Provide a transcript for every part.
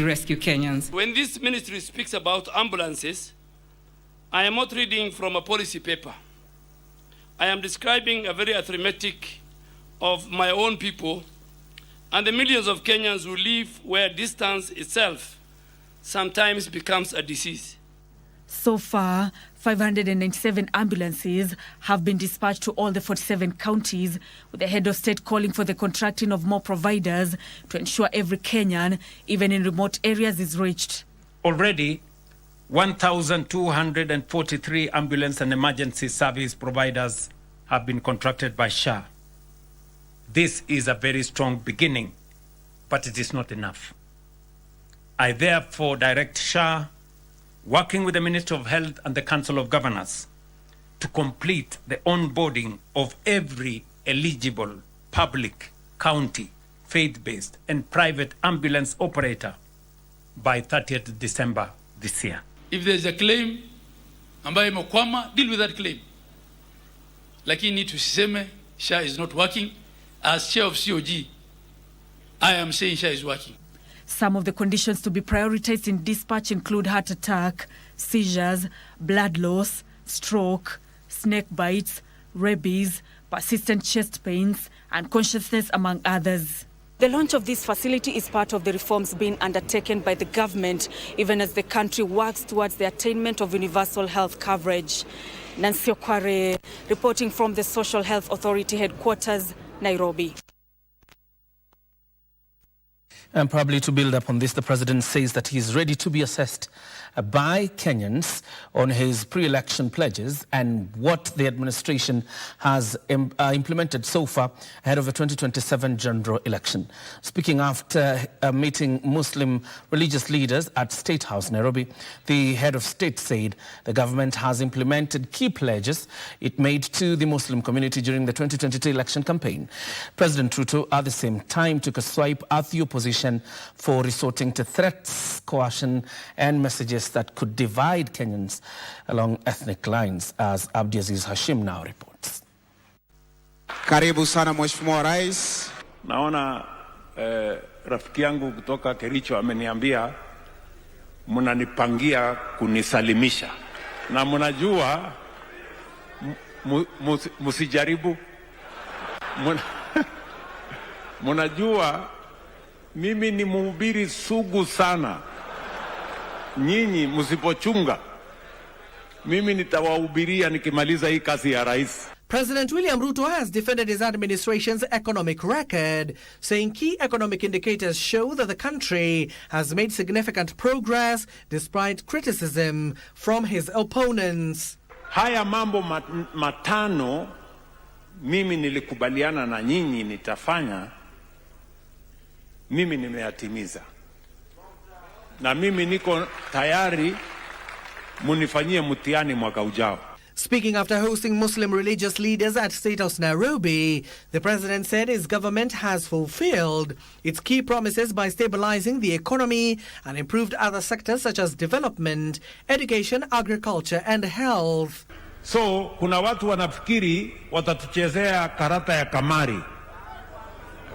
rescue Kenyans. When this ministry speaks about ambulances, I am not reading from a policy paper. I am describing a very arithmetic of my own people and the millions of Kenyans who live where distance itself sometimes becomes a disease. So far, 597 ambulances have been dispatched to all the 47 counties, with the head of state calling for the contracting of more providers to ensure every Kenyan, even in remote areas, is reached. Already, 1,243 ambulance and emergency service providers have been contracted by SHA. This is a very strong beginning, but it is not enough. I therefore direct SHA, working with the Ministry of Health and the Council of Governors, to complete the onboarding of every eligible public, county, faith-based and private ambulance operator by 30th December this year. If there's a claim ambayo imekwama, deal with that claim. Lakini tusiseme SHA is not working. As chair of COG, I am saying SHA is working. Some of the conditions to be prioritized in dispatch include heart attack, seizures, blood loss, stroke, snake bites, rabies, persistent chest pains, and consciousness, among others. The launch of this facility is part of the reforms being undertaken by the government, even as the country works towards the attainment of universal health coverage. Nancy Okware, reporting from the Social Health Authority headquarters, Nairobi. And probably to build up on this, the president says that he is ready to be assessed by Kenyans on his pre-election pledges and what the administration has implemented so far ahead of the 2027 general election. Speaking after meeting Muslim religious leaders at State House, Nairobi, the head of state said the government has implemented key pledges it made to the Muslim community during the 2022 election campaign. President Ruto, at the same time, took a swipe at the opposition for resorting to threats, coercion, and messages that could divide Kenyans along ethnic lines, as Abdiaziz Hashim now reports. Karibu sana Mheshimiwa Rais. Naona rafiki yangu kutoka Kericho ameniambia mnanipangia kunisalimisha. Na mnajua msijaribu. Mnajua mimi ni mhubiri sugu sana. Nyinyi msipochunga, mimi nitawahubiria nikimaliza hii kazi ya rais. President William Ruto has defended his administration's economic record, saying key economic indicators show that the country has made significant progress despite criticism from his opponents. Haya mambo matano mimi nilikubaliana na nyinyi nitafanya, mimi nimeyatimiza. Na mimi niko tayari munifanyie mtihani mwaka ujao. Speaking after hosting Muslim religious leaders at State House Nairobi, the president said his government has fulfilled its key promises by stabilizing the economy and improved other sectors such as development, education, agriculture and health. So, kuna watu wanafikiri watatuchezea karata ya kamari.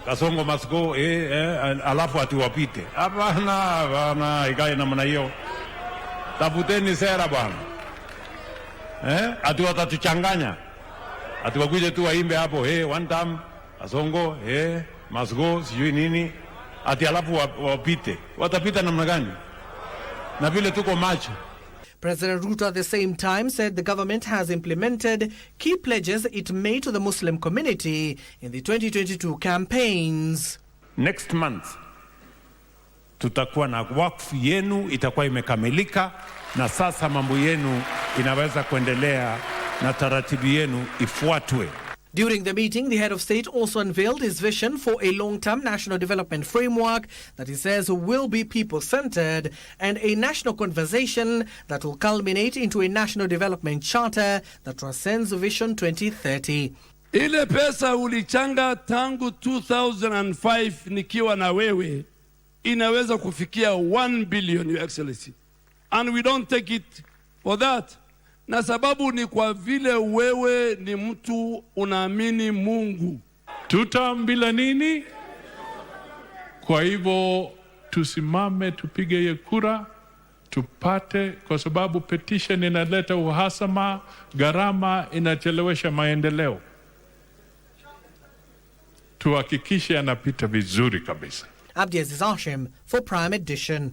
Kasongo must go, alafu atiwapite. Hapana, ikae namna hiyo. Tafuteni sera bwana. Ati watatuchanganya. Ati wakuje tu waimbe hapo, one time, Kasongo, must go, sijui nini. Ati alafu wapite. Watapita namna gani? Na vile tuko macho. President Ruto at the same time said the government has implemented key pledges it made to the Muslim community in the 2022 campaigns. Next month, tutakuwa na wakfu yenu itakuwa imekamilika na sasa mambo yenu inaweza kuendelea na taratibu yenu ifuatwe. During the meeting, the head of state also unveiled his vision for a long-term national development framework that he says will be people-centered and a national conversation that will culminate into a national development charter that transcends Vision 2030. Ile pesa ulichanga tangu 2005 nikiwa na wewe inaweza kufikia 1 billion, Your Excellency. And we don't take it for that. Na sababu ni kwa vile wewe ni mtu unaamini Mungu. Tutambila nini? Kwa hivyo tusimame tupige hiyo kura tupate, kwa sababu petition inaleta uhasama, gharama, inachelewesha maendeleo. Tuhakikishe yanapita vizuri kabisa. Abdiaziz Hashim for Prime Edition.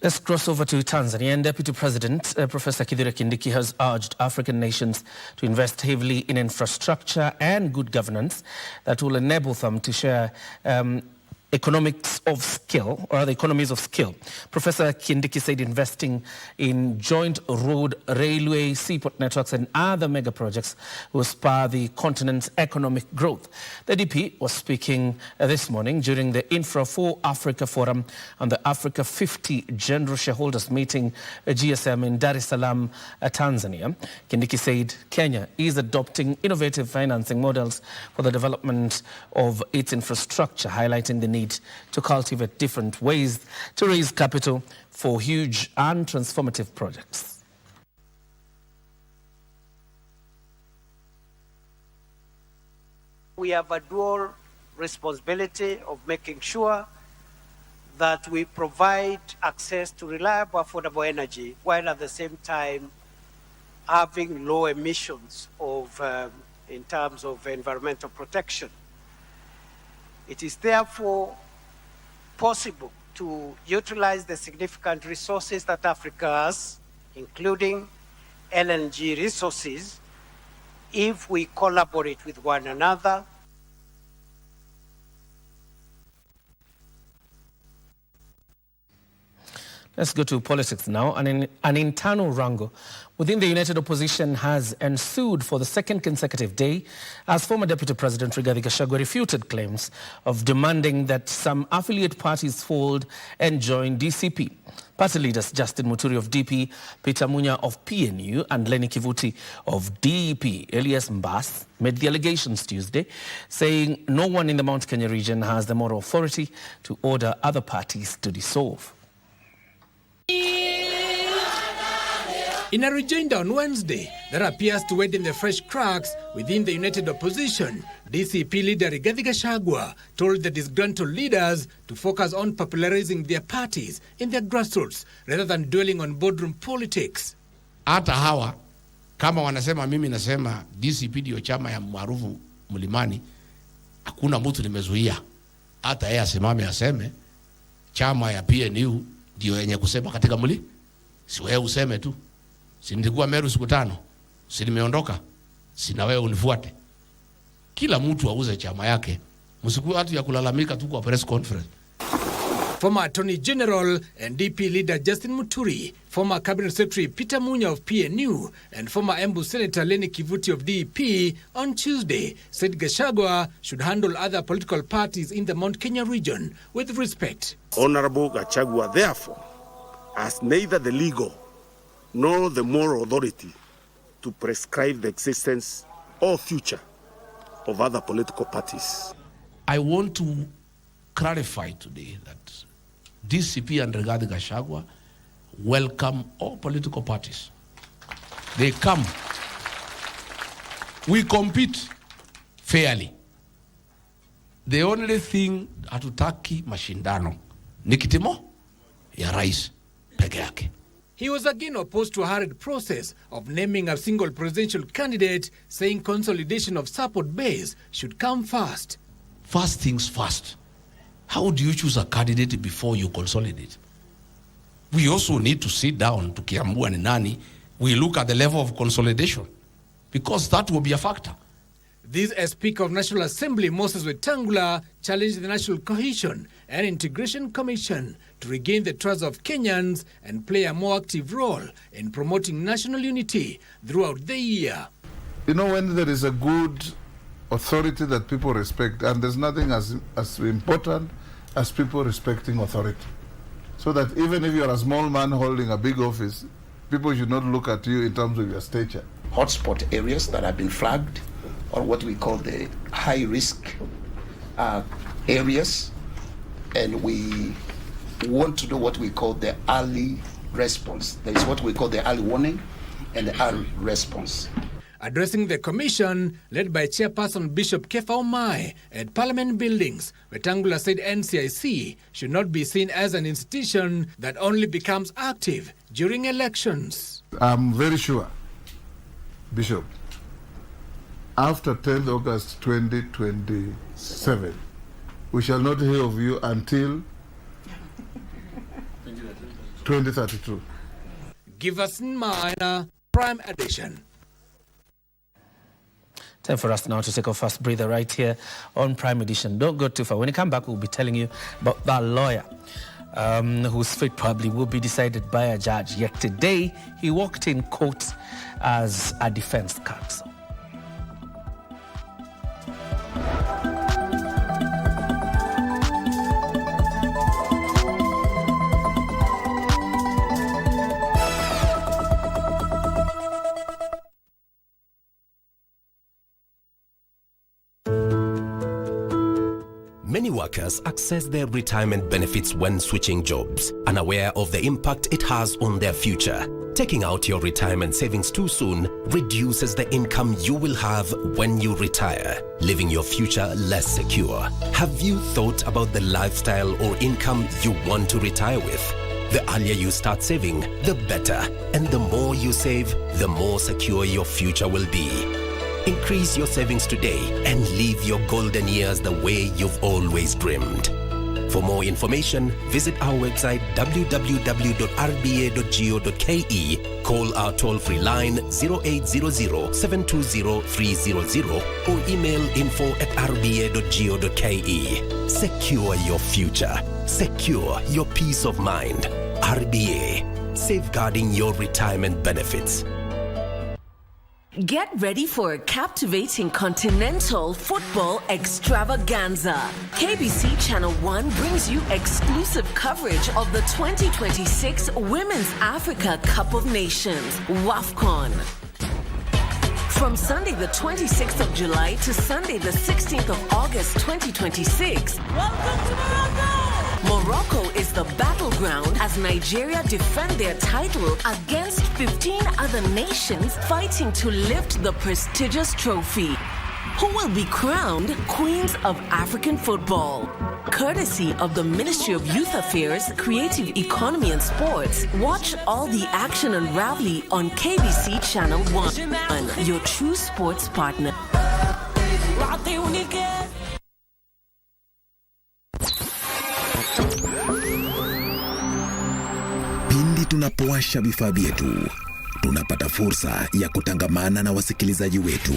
Let's cross over to Tanzania. And Deputy President Professor Kindiki has urged African nations to invest heavily in infrastructure and good governance that will enable them to share economics of skill, or the economies of skill. Professor Kindiki said investing in joint road, railway, seaport networks and other mega projects will spur the continent's economic growth. The DP was speaking this morning during the Infra for Africa Forum on the Africa 50 General Shareholders Meeting, GSM, in Dar es Salaam, Tanzania. Kindiki said Kenya is adopting innovative financing models for the development of its infrastructure, highlighting the need to cultivate different ways to raise capital for huge and transformative projects. We have a dual responsibility of making sure that we provide access to reliable, affordable energy, while at the same time having low emissions in terms of environmental protection. It is therefore possible to utilize the significant resources that Africa has, including LNG resources, if we collaborate with one another. Let's go to politics now. An internal wrangle within the United Opposition has ensued for the second consecutive day as former Deputy President Rigathi Gachagua refuted claims of demanding that some affiliate parties fold and join DCP. Party leaders Justin Muturi of DP, Peter Munya of PNU and Lenny Kivuti of DEP, Elias Mbas, made the allegations Tuesday, saying no one in the Mount Kenya region has the moral authority to order other parties to dissolve. In a rejoinder on Wednesday that appears to widen the fresh cracks within the United Opposition, DCP leader Rigathi Gachagua told the disgruntled leaders to focus on popularizing their parties in their grassroots rather than dwelling on boardroom politics. Hata hawa kama wanasema mimi nasema DCP ndio chama ya maarufu mlimani, hakuna mtu nimezuia. Hata yeye asimame aseme chama ya PNU ndio yenye kusema katika mli. Si wewe useme tu. Si nilikuwa Meru siku 5. Si nimeondoka. Si na wewe unifuate. Kila mtu auze chama yake. Msikuwa watu ya kulalamika tu kwa press conference. Former Attorney General and DP leader Justin Muturi, former Cabinet Secretary Peter Munya of PNU, and former Embu Senator Lenny Kivuti of DEP on Tuesday said Gachagua should handle other political parties in the Mount Kenya region with respect. Honorable Gachagua, therefore, has neither the legal nor the moral authority to prescribe the existence or future of other political parties. I want to clarify today that DCP and Rigathi Gachagua welcome all political parties. They come. We compete fairly. The only thing hatutaki mashindano ni kitimo ya rais peke yake. He was again opposed to a hurried process of naming a single presidential candidate, saying consolidation of support base should come first. First things first. How do you choose a candidate before you consolidate? We also need to sit down to kiambua ni nani. We look at the level of consolidation because that will be a factor. This as Speaker of National Assembly Moses Wetangula challenged the National Cohesion and Integration Commission to regain the trust of Kenyans and play a more active role in promoting national unity throughout the year. You know, when there is a good authority that people respect, and there's nothing as important as people respecting authority. So that even if you're a small man holding a big office, people should not look at you in terms of your stature. Hotspot areas that have been flagged, or what we call the high-risk areas, and we want to do what we call the early response. There is what we call the early warning and the early response. Addressing the commission, led by Chairperson Bishop Kefa Omai at Parliament Buildings, Wetangula said NCIC should not be seen as an institution that only becomes active during elections. I'm very sure, Bishop, after 10th August 2027, we shall not hear of you until 2032. Give us minor Prime Edition. Time for us now to take our first breather right here on Prime Edition. Don't go too far. When we come back, we'll be telling you about that lawyer whose fate probably will be decided by a judge. Yet today, he walked in court as a defense counsel. Many workers access their retirement benefits when switching jobs, unaware of the impact it has on their future. Taking out your retirement savings too soon reduces the income you will have when you retire, leaving your future less secure. Have you thought about the lifestyle or income you want to retire with? The earlier you start saving, the better. And the more you save, the more secure your future will be. Increase your savings today and live your golden years the way you've always dreamed. For more information, visit our website www.rba.go.ke, call our toll-free line 0800-720-300 or email info@rba.go.ke. Secure your future. Secure your peace of mind. RBA, safeguarding your retirement benefits. Get ready for a captivating continental football extravaganza. KBC Channel 1 brings you exclusive coverage of the 2026 Women's Africa Cup of Nations, WAFCON. From Sunday the 26th of July to Sunday the 16th of August 2026. Welcome to Morocco! Morocco is the battleground as Nigeria defend their title against 15 other nations fighting to lift the prestigious trophy. Who will be crowned Queens of African Football? Courtesy of the Ministry of Youth Affairs, Creative Economy and Sports. Watch all the action unraveling on KBC Channel 1, your true sports partner. Pindi tunapowasha vifaa vyetu, tunapata fursa ya kutangamana na wasikilizaji wetu.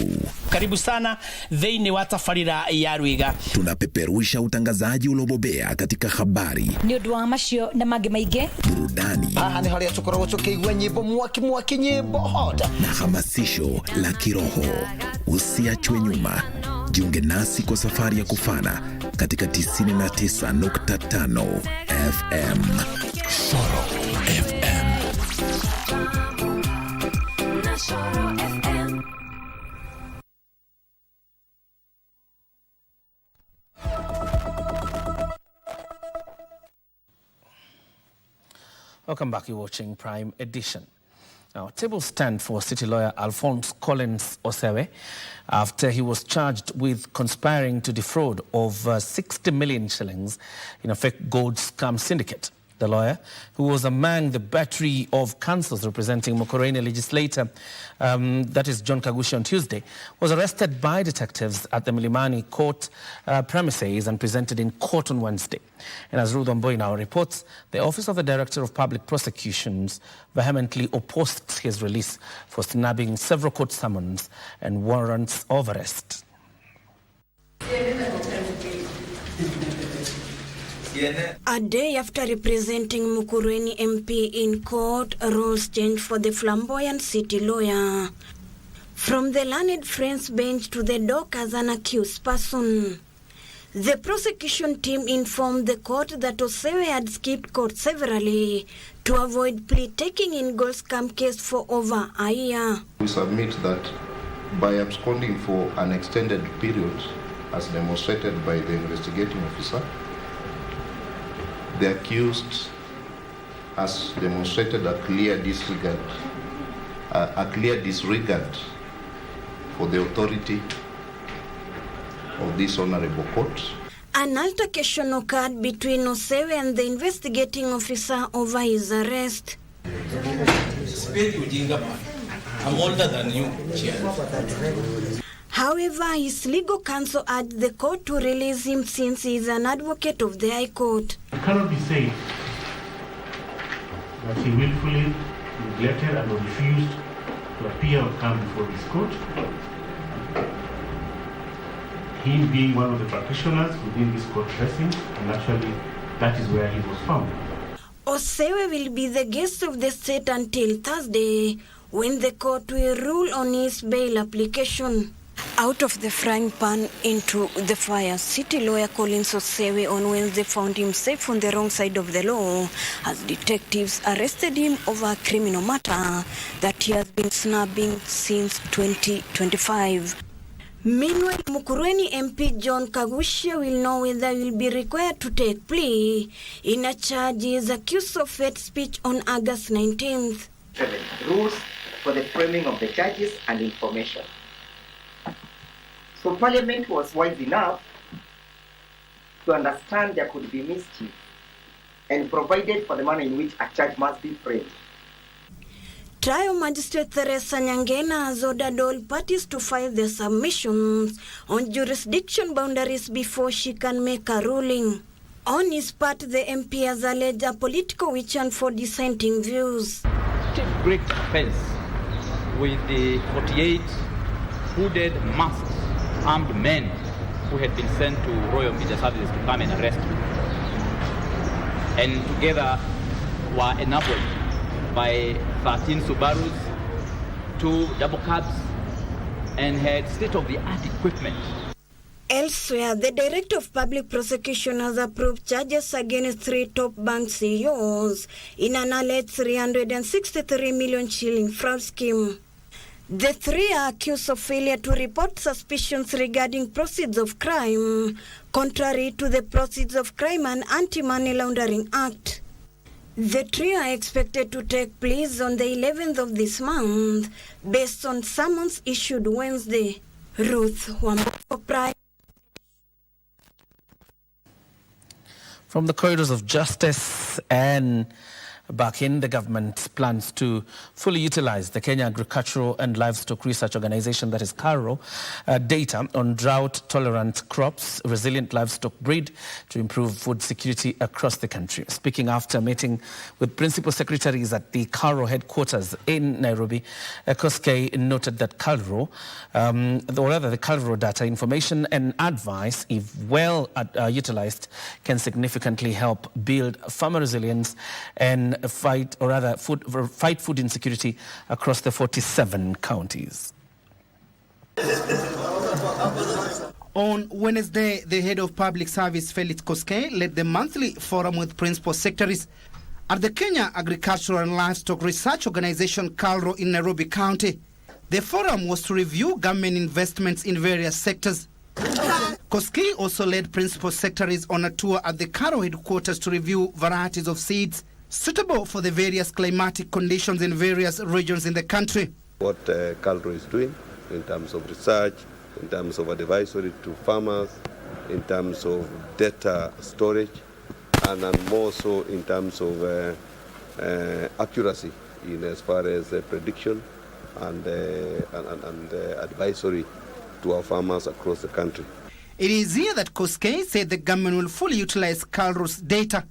Karibu sana thĩinĩ wa tabarĩra ya Rwĩga. Tunapeperusha utangazaji uliobobea katika habari, nĩ ũndũ wa macio na mangĩ maingĩ, burudani, aha nĩ harĩa tũkoragwo tũkĩigua nyĩmbo mwaki nyĩmbo hota na hamasisho la kiroho. Usiachwe nyuma. Jiunge nasi kwa safari ya kufana katika 99.5 FM. Soro FM. Welcome back. You're watching Prime Edition. Now, table stand for City Lawyer Alphonse Collins Osewe after he was charged with conspiring to defraud of 60 million shillings in a fake gold scam syndicate. The lawyer, who was among the battery of counsels representing Mokorene legislator, that is John Kagushi, on Tuesday, was arrested by detectives at the Milimani court premises and presented in court on Wednesday. And as Ruth Wambui now reports, the Office of the Director of Public Prosecutions vehemently opposed his release for snubbing several court summons and warrants of arrest. A day after representing Mukurweni MP in court, rules changed for the flamboyant city lawyer. From the learned French bench to the dock as an accused person. The prosecution team informed the court that Osewe had skipped court severally to avoid plea taking in gold scam case for over a year. We submit that by absconding for an extended period, as demonstrated by the investigating officer, the accused has demonstrated a clear disregard for the authority of this honorable court. An altercation occurred between Osewe and the investigating officer over his arrest. I'm older than you, Chair. However, his legal counsel urged the court to release him since he is an advocate of the High Court. It cannot be said that he willfully neglected and refused to appear or come before this court. He being one of the practitioners within this court precincts, and actually that is where he was found. Osewe will be the guest of the state until Thursday, when the court will rule on his bail application. Out of the frying pan into the fire, City Lawyer Collins Osewe on Wednesday found him safe on the wrong side of the law as detectives arrested him over a criminal matter that he has been snubbing since 2025. Meanwhile, Mukurweni MP John Kagusha will know whether he will be required to take plea in a charge he is accused of hate speech on August 19th. Rules for the framing of the charges and information. So Parliament was wise enough to understand there could be mischief and provided for the manner in which a charge must be framed. Trial Magistrate Teresa Nyangena has ordered all parties to file their submissions on jurisdiction boundaries before she can make a ruling. On his part, the MP has alleged a political witch hunt for dissenting views. Take great offense with the 48 hooded, masked, armed men who had been sent to Royal Media Services to come and arrest me. And together were enabled by 13 Subarus, 2 double cabs, and had state-of-the-art equipment. Elsewhere, the Director of Public Prosecution has approved charges against 3 top bank CEOs in an alleged 363 million shilling fraud scheme. The 3 are accused of failure to report suspicions regarding proceeds of crime, contrary to the Proceeds of Crime and Anti-Money Laundering Act. The 3 are expected to take pleas on the 11th of this month, based on summons issued Wednesday. Ruth Wambo Prime. From the corridors of justice and back in, the government plans to fully utilize the Kenya Agricultural and Livestock Research Organization, that is KARO, data on drought-tolerant crops, resilient livestock breed to improve food security across the country. Speaking after meeting with principal secretaries at the KARO headquarters in Nairobi, Koskei noted that the KARO data, information and advice, if well utilized, can significantly help build farmer resilience and fight food insecurity across the 47 counties. On Wednesday, the head of public service, Felix Koskei, led the monthly forum with principal secretaries at the Kenya Agricultural and Livestock Research Organization, KARO, in Nairobi County. The forum was to review government investments in various sectors. Koskei also led principal secretaries on a tour at the KARO headquarters to review varieties of seeds suitable for the various climatic conditions in various regions in the country. What KARO is doing in terms of research, in terms of advisory to farmers, in terms of data storage, and more so in terms of accuracy in as far as prediction and advisory to our farmers across the country. It is here that Koskei said the government will fully utilize KARO's data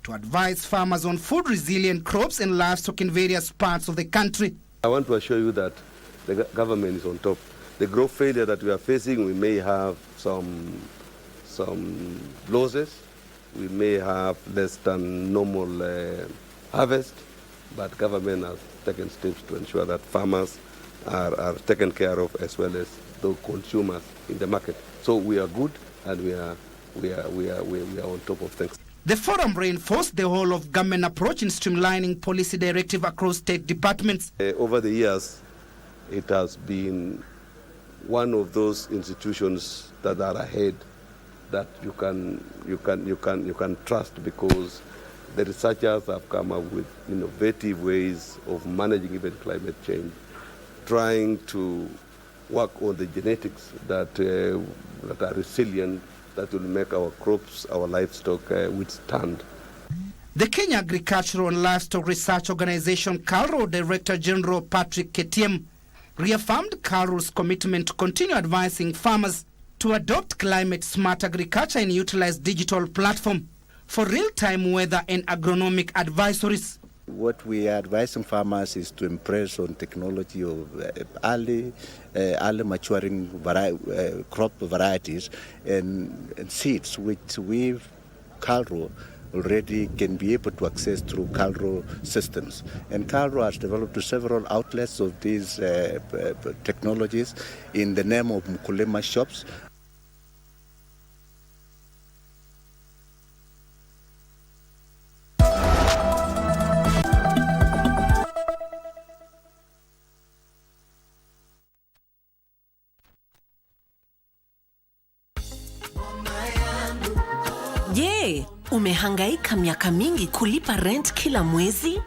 to advise farmers on food-resilient crops and livestock in various parts of the country. I want to assure you that the government is on top. The growth failure that we are facing, we may have some losses, we may have less than normal harvest, but government has taken steps to ensure that farmers are taken care of as well as the consumers in the market. So we are good, and we are on top of things. The forum reinforced the whole of government approach in streamlining policy directive across state departments. Over the years, it has been one of those institutions that are ahead, that you can trust, because the researchers have come up with innovative ways of managing even climate change, trying to work on the genetics that are resilient, that will make our crops, our livestock withstand. The Kenya Agricultural and Livestock Research Organization KALRO Director General Patrick Ketiem reaffirmed KALRO's commitment to continue advising farmers to adopt climate-smart agriculture and utilize digital platform for real-time weather and agronomic advisories. What we are advising farmers is to impress on technology of early maturing crop varieties and seeds, which we've KALRO already can be able to access through KALRO systems. And KALRO has developed several outlets of these technologies in the name of Mkulima shops. Je, umehangaika miaka mingi kulipa rent kila mwezi?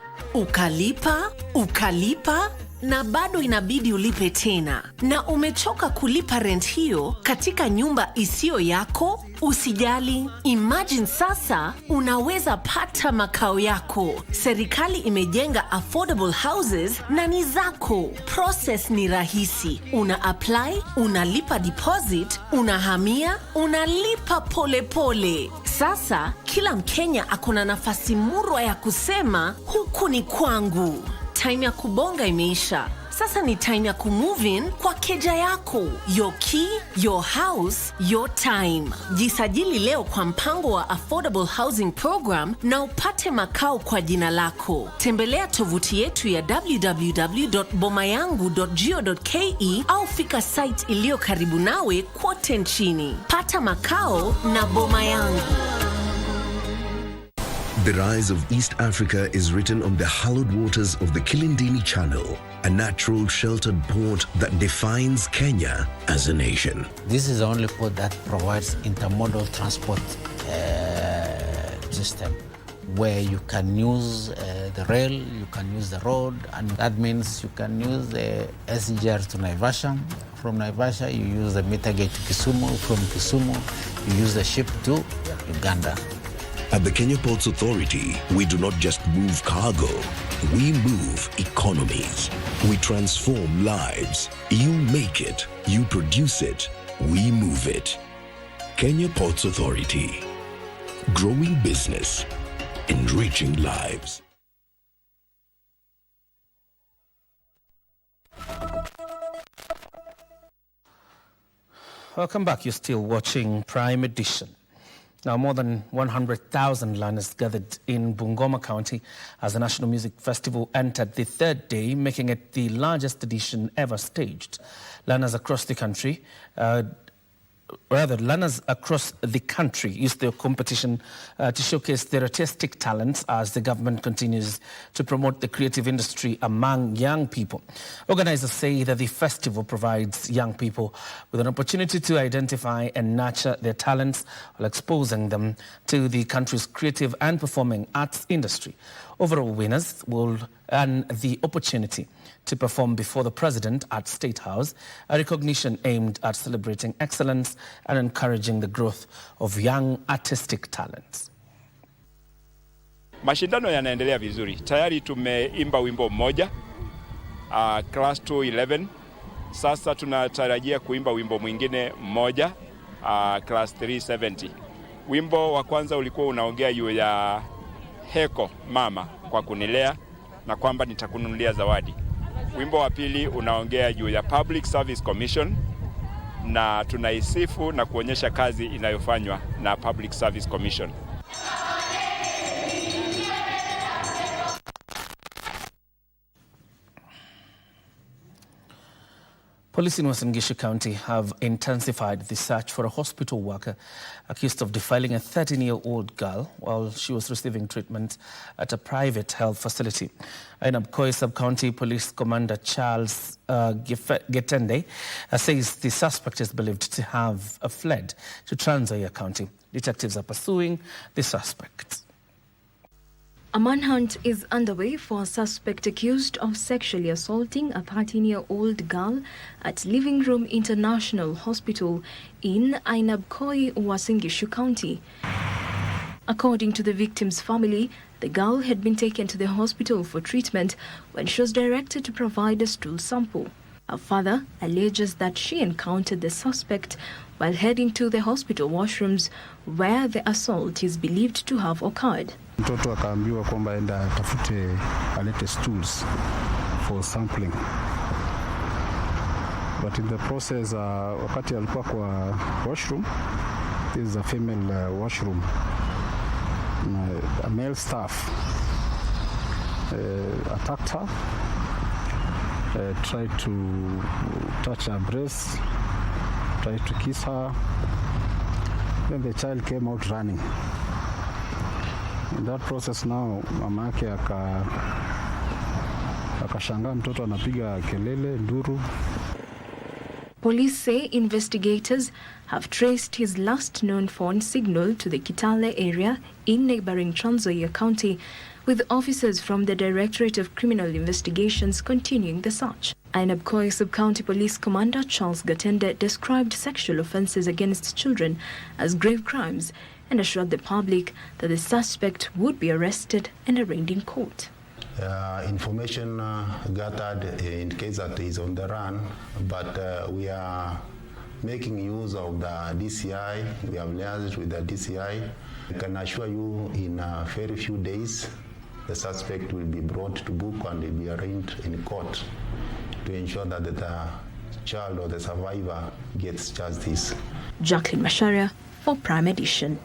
Ukalipa na bado inabidi ulipe tena. Na umechoka kulipa rent hiyo katika nyumba isiyo yako? Usijali, imagine sasa unaweza pata makao yako. Serikali imejenga affordable houses na ni zako. Process ni rahisi. Una apply, unalipa deposit, unahamia, unalipa pole pole. Sasa kila Mkenya akona nafasi murwa ya kusema huku ni kwangu. Time ya kubonga imeisha. Sasa ni time ya kumove in kwa keja yako. Your key, your house, your time. Jisajili leo kwa mpango wa Affordable Housing Program na upate makao kwa jina lako. Tembelea tovuti yetu ya www.bomayangu.go.ke au fika site iliyo karibu nawe kote nchini. Pata makao na Boma Yangu. The rise of East Africa is written on the hallowed waters of the Kilindini Channel, a natural sheltered port that defines Kenya as a nation. This is the only port that provides intermodal transport system, where you can use the rail, you can use the road, and that means you can use the SGR to Naivasha. From Naivasha, you use the meter gate to Kisumu. From Kisumu, you use the ship to Uganda. At the Kenya Ports Authority, we do not just move cargo, we move economies. We transform lives. You make it, you produce it, we move it. Kenya Ports Authority, growing business, enriching lives. Welcome back. You're still watching Prime Edition. Now, more than 100,000 learners gathered in Bungoma County as the National Music Festival entered the third day, making it the largest edition ever staged. Learners across the country used the competition to showcase their artistic talents as the government continues to promote the creative industry among young people. Organizers say that the festival provides young people with an opportunity to identify and nurture their talents while exposing them to the country's creative and performing arts industry. Overall winners will earn the opportunity to perform before the President at State House, a recognition aimed at celebrating excellence and encouraging the growth of young artistic talents. Mashindano yanaendelea vizuri. Tayari tumeimba wimbo mmoja, class 211. Sasa tunatarajia kuimba wimbo mwingine mmoja, class 370. Wimbo wa kwanza ulikuwa unaongea juu ya heko mama kwa kunilea na kwamba nitakununulia zawadi. Wimbo wa pili unaongea juu ya Public Service Commission na tunaisifu na kuonyesha kazi inayofanywa na Public Service Commission. Police in Western Gishu County have intensified the search for a hospital worker accused of defiling a 13-year-old girl while she was receiving treatment at a private health facility. In Abkoi Sub-County Police Commander Charles Getende says the suspect is believed to have fled to Trans Nzoia County. Detectives are pursuing the suspect. A manhunt is underway for a suspect accused of sexually assaulting a 13-year-old girl at Living Room International Hospital in Ainabkoi, Uasin Gishu County. According to the victim's family, the girl had been taken to the hospital for treatment when she was directed to provide a stool sample. Her father alleges that she encountered the suspect while heading to the hospital washrooms where the assault is believed to have occurred. Mtoto akaambiwa kwamba enda atafute alete stools for sampling. But in the process wakati alikuwa kwa washroom, this is a female washroom. A male staff attacked her, tried to touch her breast, tried to kiss her. Then the child came out running. In that process now, mama yake akashangaa mtoto anapiga kelele nduru. Police say investigators have traced his last known phone signal to the Kitale area in neighboring Trans Nzoia County, with officers from the Directorate of Criminal Investigations continuing the search. Ainabkoi Sub-County Police Commander Charles Gatende described sexual offences against children as grave crimes and assured the public that the suspect would be arrested and arraigned in court. Information gathered indicates that he's on the run, but we are making use of the DCI. We have liaised with the DCI. I can assure you in a very few days, the suspect will be brought to book and will be arraigned in court to ensure that the child or the survivor gets justice. Jacqueline Masharia for Prime Edition.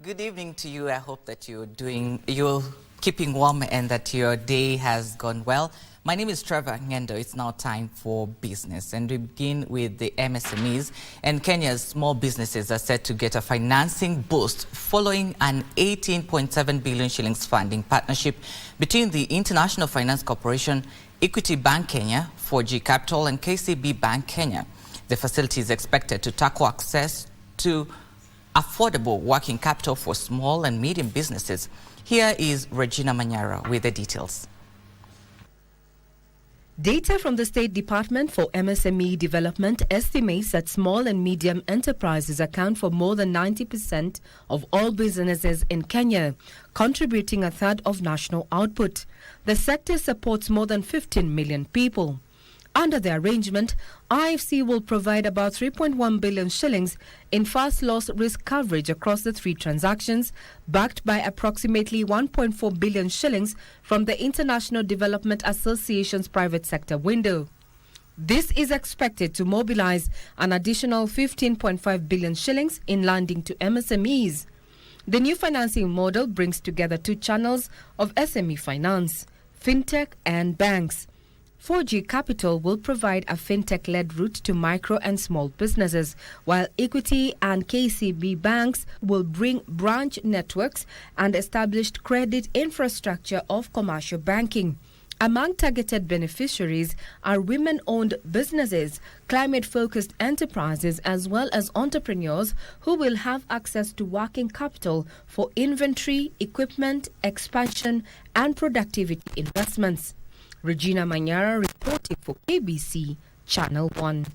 Good evening to you. I hope that you're keeping warm and that your day has gone well. My name is Trevor Ngendo. It's now time for business, and we begin with the MSMEs. And Kenya's small businesses are set to get a financing boost following an 18.7 billion shillings funding partnership between the International Finance Corporation, Equity Bank Kenya, 4G Capital, and KCB Bank Kenya. The facility is expected to tackle access to affordable working capital for small and medium businesses. Here is Regina Manyara with the details. Data from the State Department for MSME Development estimates that small and medium enterprises account for more than 90% of all businesses in Kenya, contributing a third of national output. The sector supports more than 15 million people. Under the arrangement, IFC will provide about 3.1 billion shillings in first loss risk coverage across the three transactions, backed by approximately 1.4 billion shillings from the International Development Association's private sector window. This is expected to mobilize an additional 15.5 billion shillings in lending to MSMEs. The new financing model brings together two channels of SME finance, fintech and banks. 4G Capital will provide a fintech-led route to micro and small businesses, while Equity and KCB banks will bring branch networks and established credit infrastructure of commercial banking. Among targeted beneficiaries are women-owned businesses, climate-focused enterprises, as well as entrepreneurs who will have access to working capital for inventory, equipment, expansion, and productivity investments. Regina Manyara reporting for KBC Channel 1.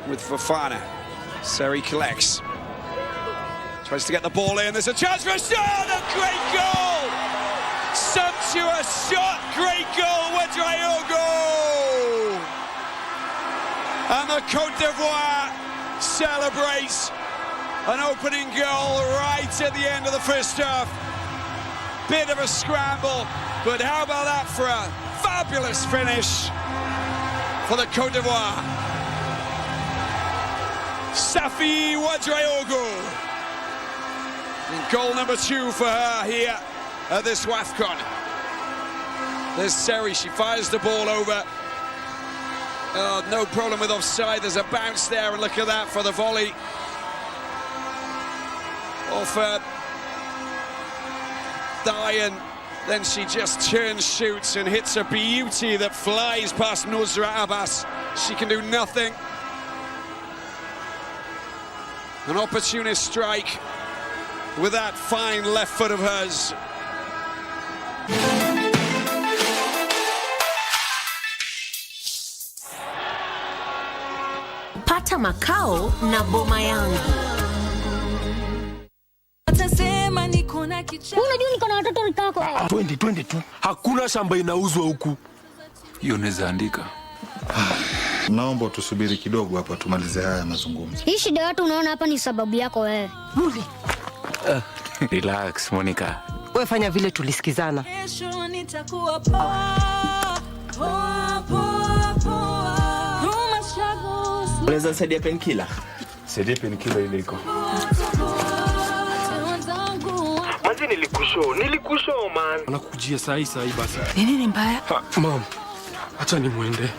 with Fofana. Seri collects. Tries to get the ball in. There's a chance for a shot. A great goal. Sumptuous shot. Great goal. Ouedraogo. And the Côte d'Ivoire celebrates an opening goal right at the end of the first half. Bit of a scramble, but how about that for a fabulous finish for the Côte d'Ivoire. Safi Ouedraogo. And goal number 2 for her here at this WAFCON. There's Seri, she fires the ball over. Oh, no problem with offside, there's a bounce there, and look at that for the volley. Off Diane, then she just turns, shoots, and hits a beauty that flies past Nusrat Abbas. She can do nothing. An opportunist strike with that fine left foot of hers. Pata makao na boma yangu. Unajua niko na watoto nikako. 20 tu. Hakuna shamba inauzwa huku. Hiyo naweza andika. Naomba tusubiri kidogo hapa tumalize haya mazungumzo. Hii shida yote unaona hapa ni sababu yako wewe. Muli. Relax, Monica. Wewe fanya vile tulisikizana. Kesho nitakuwa poa. Unaweza saidia painkiller? Saidia painkiller ile iko. Manzi nilikushow man. Anakujia saa hii basi. Nini mbaya? Mom. Acha ni muende.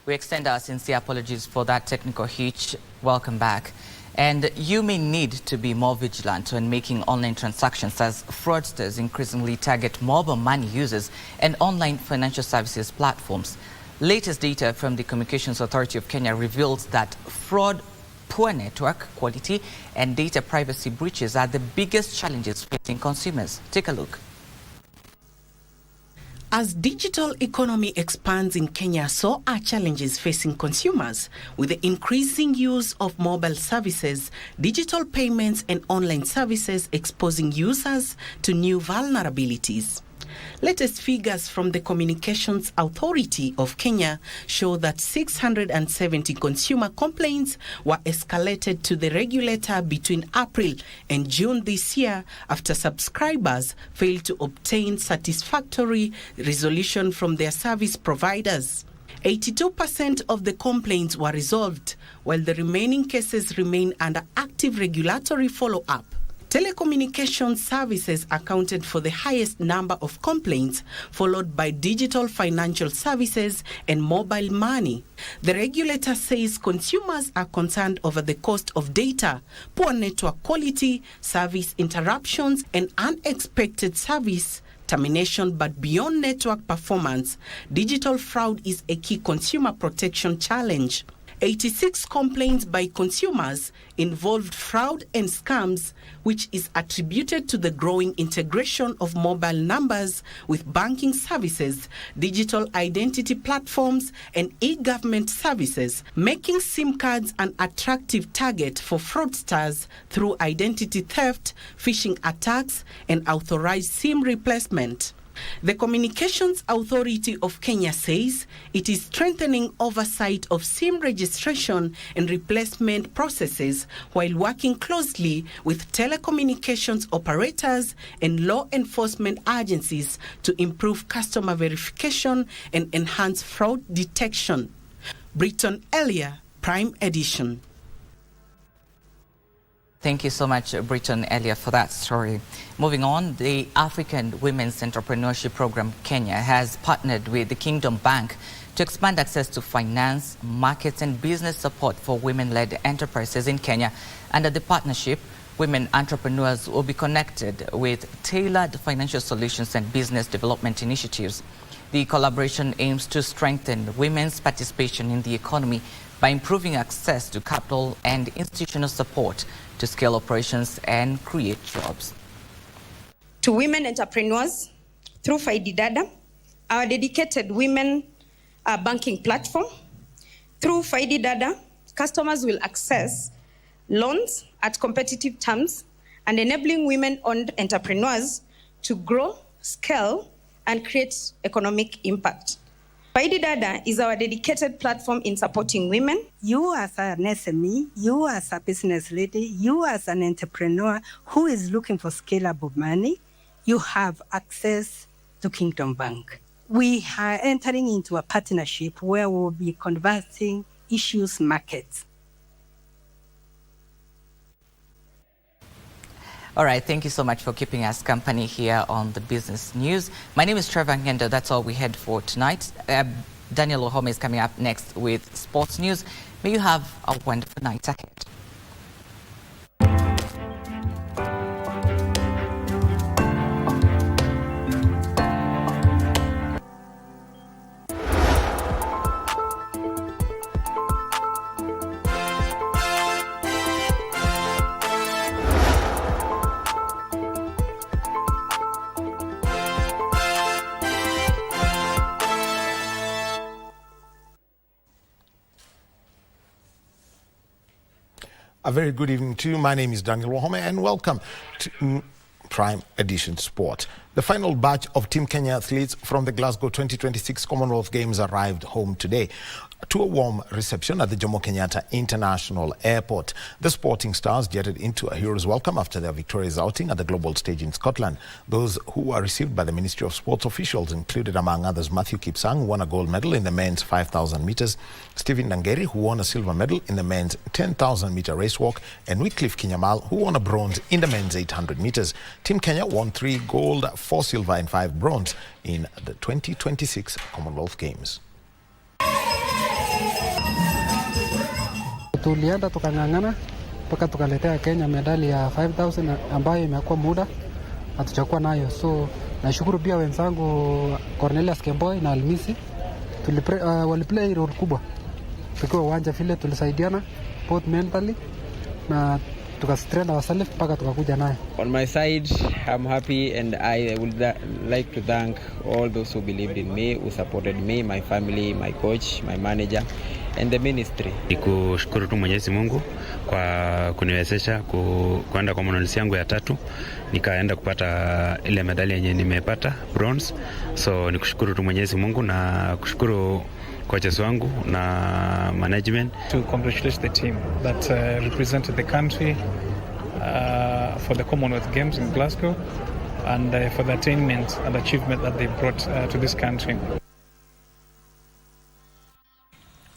We extend our sincere apologies for that technical hitch. Welcome back. And you may need to be more vigilant when making online transactions, as fraudsters increasingly target mobile money users and online financial services platforms. Latest data from the Communications Authority of Kenya reveals that fraud, poor network quality and data privacy breaches are the biggest challenges facing consumers. Take a look. As digital economy expands in Kenya, so are challenges facing consumers with the increasing use of mobile services, digital payments and online services exposing users to new vulnerabilities. Latest figures from the Communications Authority of Kenya show that 670 consumer complaints were escalated to the regulator between April and June this year after subscribers failed to obtain satisfactory resolution from their service providers. 82% of the complaints were resolved, while the remaining cases remain under active regulatory follow-up. Telecommunications services accounted for the highest number of complaints, followed by digital financial services and mobile money. The regulator says consumers are concerned over the cost of data, poor network quality, service interruptions, and unexpected service termination. But beyond network performance, digital fraud is a key consumer protection challenge. 86 complaints by consumers involved fraud and scams, which is attributed to the growing integration of mobile numbers with banking services, digital identity platforms, and e-government services, making SIM cards an attractive target for fraudsters through identity theft, phishing attacks, and authorized SIM replacement. The Communications Authority of Kenya says it is strengthening oversight of SIM registration and replacement processes while working closely with telecommunications operators and law enforcement agencies to improve customer verification and enhance fraud detection. Britton Elia, Prime Edition. Thank you so much, Britton Elia, for that story. Moving on, the African Women's Entrepreneurship Program Kenya has partnered with the Kingdom Bank to expand access to finance, markets and business support for women-led enterprises in Kenya. Under the partnership, women entrepreneurs will be connected with tailored financial solutions and business development initiatives. The collaboration aims to strengthen women's participation in the economy by improving access to capital and institutional support to scale operations and create jobs. To women entrepreneurs, through Faidi Dada, our dedicated women banking platform. Through Faidi Dada, customers will access loans at competitive terms and enabling women-owned entrepreneurs to grow, scale, and create economic impact. Faidi Dada is our dedicated platform in supporting women. You as an SME, you as a business lady, you as an entrepreneur who is looking for scalable money, you have access to Kingdom Bank. We are entering into a partnership where we'll be converting issues markets. All right, thank you so much for keeping us company here on the Business News. My name is Trevor Ngendo. That's all we had for tonight. Daniel Wahome is coming up next with Sports News. May you have a wonderful night ahead. A very good evening to you. My name is Daniel Wahome and welcome to Prime Edition Sport. The final batch of Team Kenya athletes from the Glasgow 2026 Commonwealth Games arrived home today to a warm reception at the Jomo Kenyatta International Airport. The Sporting Stars jetted into a hero's welcome after their victorious outing at the global stage in Scotland. Those who were received by the Ministry of Sports officials included, among others, Matthew Kipsang, who won a gold medal in the men's 5,000 meters, Stephen Nangeri, who won a silver medal in the men's 10,000 meter race walk, and Wycliffe Kinyamal, who won a bronze in the men's 800 meters. Team Kenya won 3 gold, 4 silver and 5 bronze in the 2026 Commonwealth Games. Tulienda tukang'ang'ana mpaka tukaletea Kenya medali ya 5,000 ambayo imekuwa muda hatujakuwa nayo. So nashukuru pia wenzangu Cornelius Kemboi na Almisi waliplay role kubwa tukiwa uwanja vile, tulisaidiana both mentally na tukastrengthen ourselves mpaka tukakuja nayo. On my side, I'm happy and I would like to thank all those who believed in me, who supported me, my family, my coach, my manager and the ministry. Nikushukuru tu Mwenyezi Mungu kwa kuniwezesha kwenda kwa Commonwealth yangu ya 3, nikaenda kupata ile medali yenye nimepata bronze. So nikushukuru tu Mwenyezi Mungu na kushukuru coaches wangu na management. To congratulate the team that represented the country for the Commonwealth Games in Glasgow and for the attainment and achievement that they brought to this country.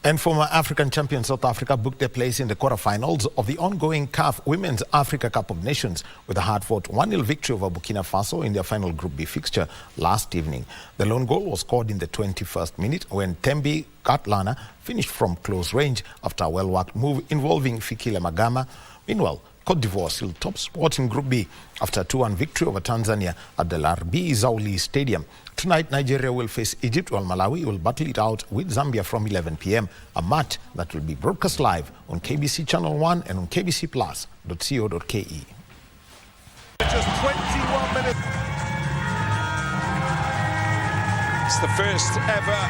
And former African champion South Africa booked their place in the quarterfinals of the ongoing CAF Women's Africa Cup of Nations with a hard-fought 1-0 victory over Burkina Faso in their final Group B fixture last evening. The lone goal was scored in the 21st minute when Thembi Katlana finished from close range after a well-worked move involving Fikile Magama. Meanwhile, Cote d'Ivoire still top spot in Group B after a 2-1 victory over Tanzania at the Larbi Zauli Stadium. Tonight, Nigeria will face Egypt, while Malawi will battle it out with Zambia from 11 p.m. A match that will be broadcast live on KBC Channel 1 and on kbcplus.co.ke. Just 21 minutes. It's the first ever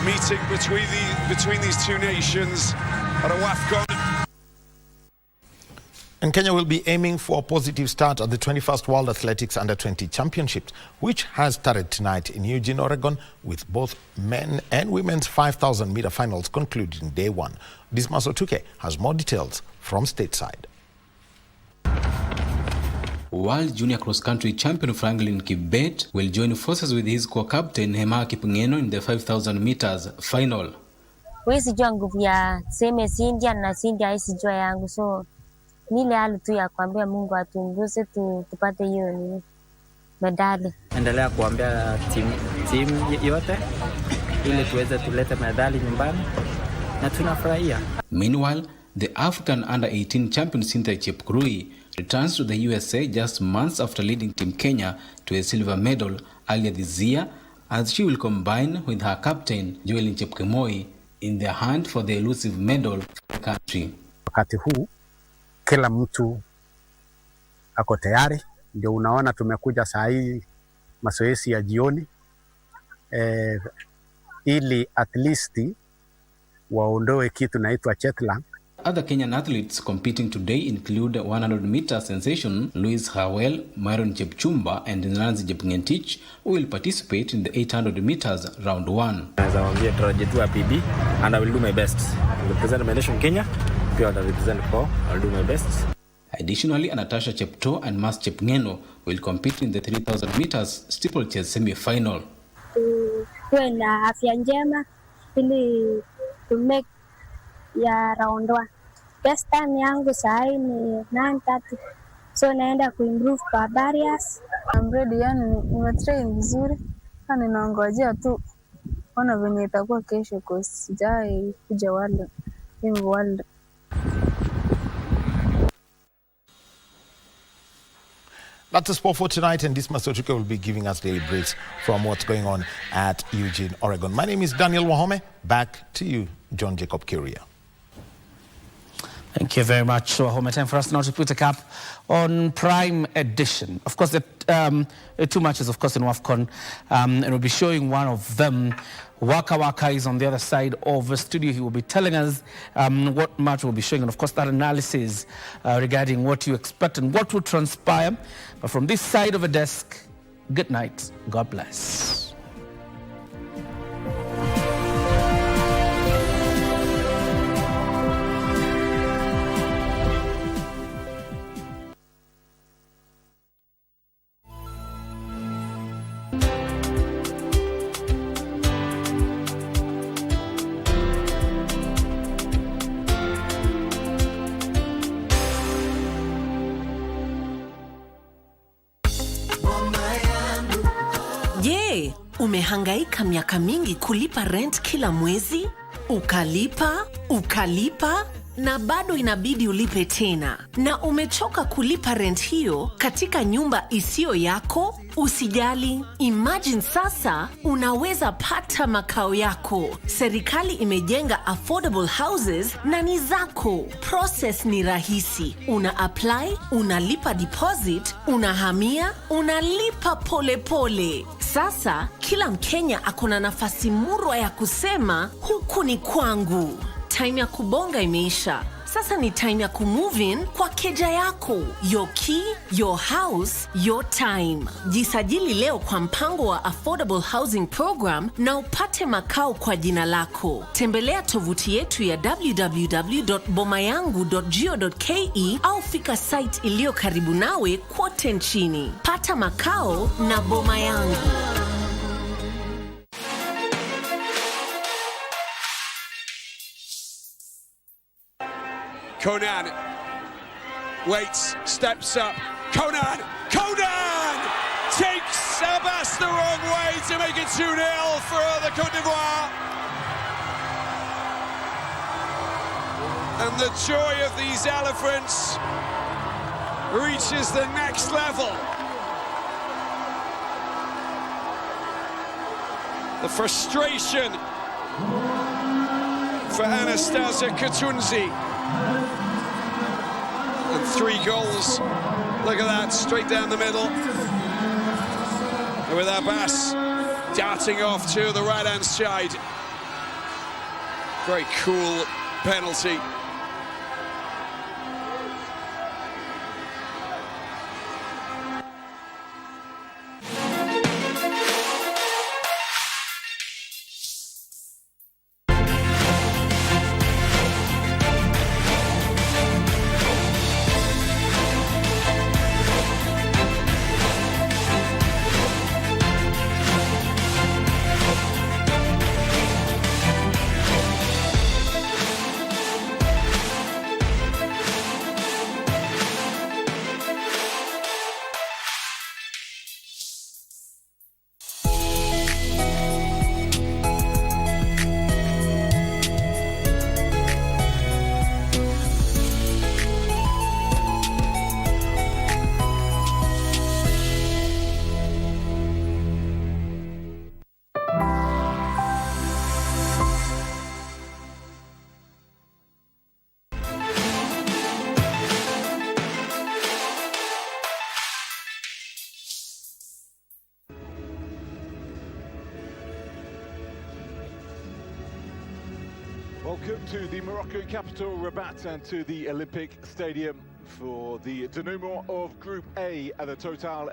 meeting between these two nations at a WAFCON. And Kenya will be aiming for a positive start at the 21st World Athletics Under-20 Championships, which has started tonight in Eugene, Oregon, with both men and women's 5,000-meter finals concluding day 1. Dismas Otuke has more details from stateside. World Junior Cross-Country Champion Franklin Kibet will join forces with his co-captain Hema Kipngeno in the 5,000 meters final. Wezi jua nguvu ya seme Cindy na Cindy haisi jua yangu, so nile hali tu ya kuambia Mungu atuongoze tupate hiyo medali. Endelea kuambia team yote ili tuweze tulete medali nyumbani na tunafurahia. Meanwhile, the African Under-18 champion Cynthia Chepkurui returns to the USA just months after leading Team Kenya to a silver medal earlier this year as she will combine with her captain, Joel Chepkemoi, in their hunt for the elusive medal for the country. Wakati huu kila mtu ako tayari, ndio unaona tumekuja saa hii mazoezi ya jioni ili at least waondoe kitu naitwa jetlag. Other Kenyan athletes competing today include 100-meter sensation Louis Hawel, Myron Chepchumba and Nancy Jepngetich, who will participate in the 800 meters round 1. As I am target to PB and I will do my best. I will represent my nation Kenya. I will represent Paul. I will do my best. Additionally, Natasha Chepto and Mas Chepngeno will compete in the 3000 meters steeplechase semi-final. Tuwe na afya njema ili to make ya round 1. Best time yangu saa hii ni 9:30. So naenda kuimprove kwa barriers. I'm ready, yani nimetrain vizuri. Na ninaongojea tu ona venye itakuwa kesho kwa sijai kuja world. That's the sport for tonight, and Dismas Ochuka will be giving us daily breaks from what's going on at Eugene, Oregon. My name is Daniel Wahome. Back to you, John Jacob Kioria. Thank you very much, Wahome. Time for us now to put a cap on Prime Edition. Of course, the 2 matches, of course, in WAFCON, and we'll be showing one of them. Waka Waka is on the other side of the studio. He will be telling us what match we'll be showing, and of course that analysis regarding what you expect and what will transpire. But from this side of the desk, good night. God bless. Umehangaika miaka mingi kulipa rent kila mwezi? Ukalipa na bado inabidi ulipe tena. Na umechoka kulipa rent hiyo katika nyumba isiyo yako? Usijali, imagine sasa unaweza pata makao yako. Serikali imejenga affordable houses na ni zako. Process ni rahisi. Una apply, unalipa deposit, unahamia, unalipa pole pole. Sasa kila Mkenya akona nafasi murwa ya kusema huku ni kwangu. Time ya kubonga imeisha. Sasa ni time ya kumove in kwa keja yako. Your key, your house, your time. Jisajili leo kwa mpango wa Affordable Housing Program na upate makao kwa jina lako. Tembelea tovuti yetu ya www.bomayangu.go.ke au fika site iliyo karibu nawe kote nchini. Pata makao na Boma Yangu. Conan waits, steps up. Conan takes Abbas the wrong way to make it 2-0 for the Côte d'Ivoire. And the joy of these elephants reaches the next level. The frustration for Anastasia Katunzi. And 3 goals. Look at that, straight down the middle. And with Abbas darting off to the right-hand side. Very cool penalty. Welcome to the Moroccan capital, Rabat, and to the Olympic Stadium for the denouement of Group A at the Total